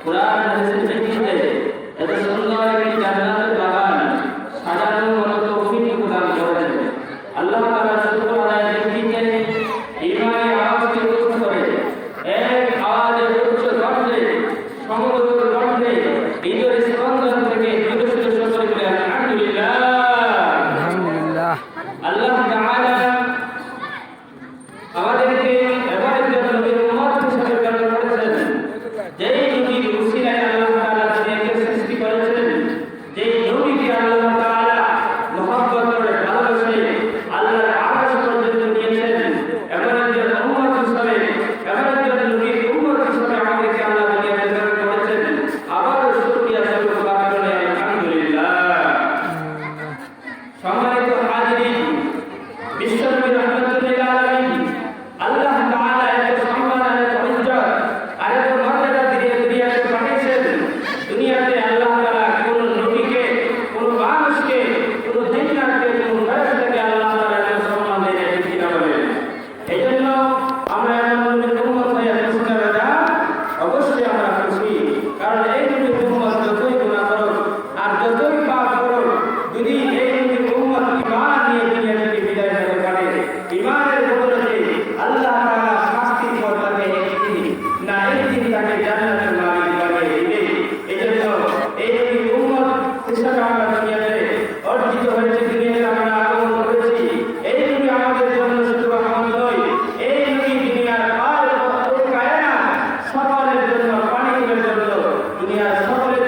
কুরআন হাদিসের ভিত্তিতে এত সুন্দর একটি জান্নাতের বাগান সাজানোর মতো তৌফিক প্রদান করেছেন। আল্লাহ তাআলা শুকর আদায় করতে ঈমানে আওয়াজকে উচ্চ করে এক আওয়াজে উচ্চ কণ্ঠে সমুদ্র কণ্ঠে হৃদয় স্পন্দন থেকে জোরে শুকর করে আলহামদুলিল্লাহ আলহামদুলিল্লাহ। আল্লাহ তাআলা আমাদেরকে এমন একজন নবীর উম্মত হিসেবে প্রেরণ করেছেন যেই নবীর উসিলায় আল্লাহ তাআলা দুনিয়াকে সৃষ্টি করেছেন, যেই নবীকে আল্লাহ তাআলা মহব্বত করে ভালোবেসে আল্লাহর আরশ পর্যন্ত নিয়েছেন। এমন একজন উম্মত হিসেবে এমন একজন নবীর উম্মত হিসেবে আমাদেরকে আল্লাহ দুনিয়াতে প্রেরণ করেছেন। আবারও শুকরিয়া স্বরূপ করে আলহামদুলিল্লাহ। সম্মানিত হাজিরিন, বিশ্বনবী রাহমাতুল্লিল আলামিন আল্লাহ তাআলা এত সম্মান আর এত ইজ্জত আর এত মর্যাদা দিয়ে দুনিয়াতে পাঠিয়েছেন। দুনিয়াতে আল্লাহ তাআলা কোন নবীকে, কোন মানুষকে, কোন জিন্নাতকে, কোন ফেরেশতাকে আল্লাহ তাআলা এত সম্মান দেন কিনা বলেন। এইজন্য আমরা এমন নবীর উম্মত হয়ে খুশি না, অবশ্যই আমরা খুশি। কারণ এই নবীর উম্মত যতই গুনাহ করুক আর যতই পাপ করুক, যদি এই নবীর উম্মত ঈমান নিয়ে দুনিয়া থেকে বিদায় নিতে পারে, ঈমানের বদলে আল্লাহ তাআলা শাস্তির পথে একদিন না একদিন তাকে জান্নাতের মালিক বানিয়ে দিবে। এইজন্য এই নবীর উম্মত হিসেবে আমরা দুনিয়াতে অর্জিত হয়েছে, দুনিয়াতে আমরা আগমন করেছি। এই নবী আমাদের জন্য শুধু রহমত নয়, এই নবী দুনিয়ার সকলের জন্য, পানির জন্য, দুনিয়ার সকলের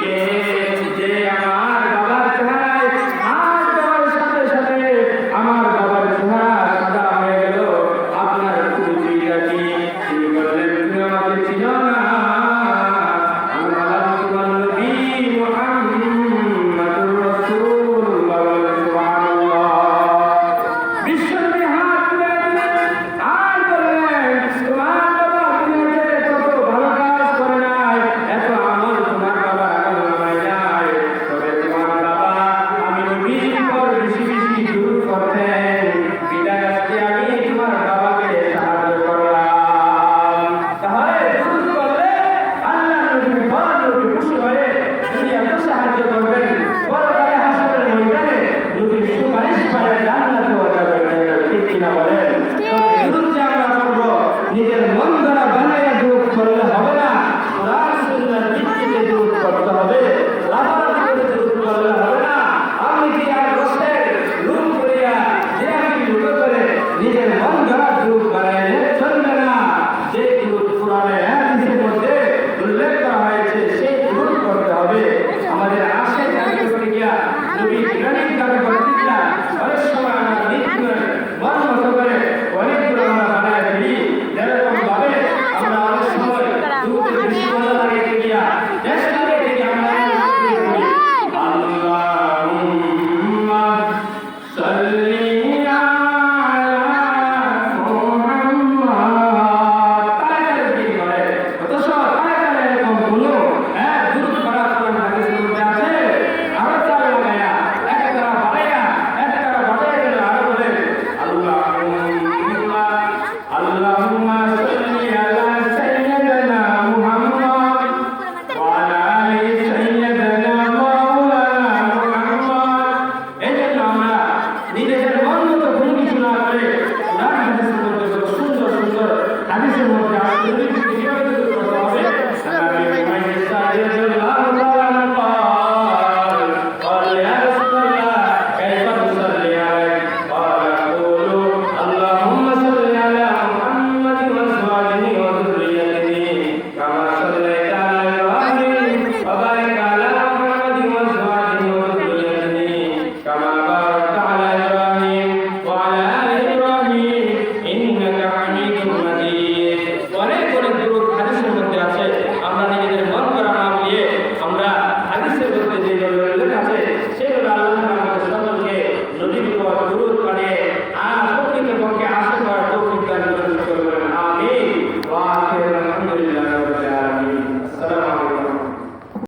কে